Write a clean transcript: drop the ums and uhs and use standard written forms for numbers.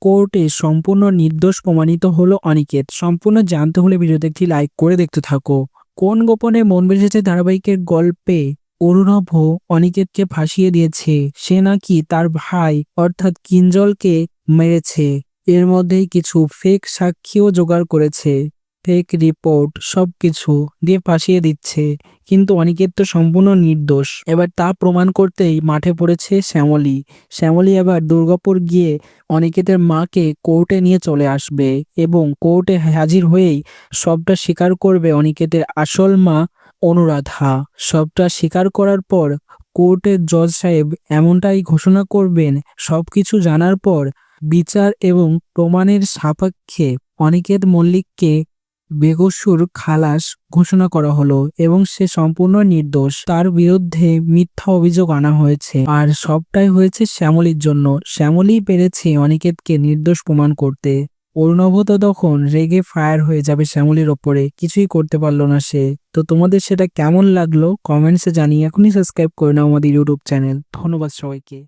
কোর্টে সম্পূর্ণ নির্দোষ প্রমাণিত হলো অনিকেত। সম্পূর্ণ জানতে হলে ভিডিওতে একটি লাইক করে দেখতে থাকো। কোন গোপনে মন বেঁধেছে ধারাবাহিকের গল্পে অরুণভ অনিকেতকে ফাঁসিয়ে দিয়েছে। সে নাকি তার ভাই অর্থাৎ কিঞ্জলকে মেরেছে। এর মধ্যেই কিছু ফেক সাক্ষীও জোগাড় করেছে, ফেক রিপোর্ট সবকিছু দিয়ে ফাঁসিয়ে দিচ্ছে। কিন্তু অনিকেত তো সম্পূর্ণ নির্দোষ। এবার তা প্রমাণ করতেই মাঠে পড়েছে শ্যামলী। শ্যামলী এবার দুর্গাপুর গিয়ে অনিকেতের মাকে কোর্টে নিয়ে চলে আসবে এবং কোর্টে হাজির হয়েই সবটা স্বীকার করবে অনিকেতের আসল মা অনুরাধা। সবটা স্বীকার করার পর কোর্টের জজ সাহেব এমনটাই ঘোষণা করবেন, সবকিছু জানার পর বিচার এবং প্রমাণের সাপেক্ষে অনিকেত মল্লিককে বেকসুর খালাস ঘোষণা করা হলো এবং সে সম্পূর্ণ নির্দোষ। তার বিরুদ্ধে মিথ্যা অভিযোগ আনা হয়েছে আর সবটাই হয়েছে শ্যামলীর জন্য। শ্যামলী পেরেছে অনিকেতকে নির্দোষ প্রমাণ করতে। অর্ণব তো তখন রেগে ফায়ার হয়ে যাবে শ্যামলীর ওপরে, কিছুই করতে পারলো না সে। তো তোমাদের সেটা কেমন লাগলো কমেন্টসে জানিয়ে এখনই সাবস্ক্রাইব করে নাও আমাদের ইউটিউব চ্যানেল। ধন্যবাদ সবাইকে।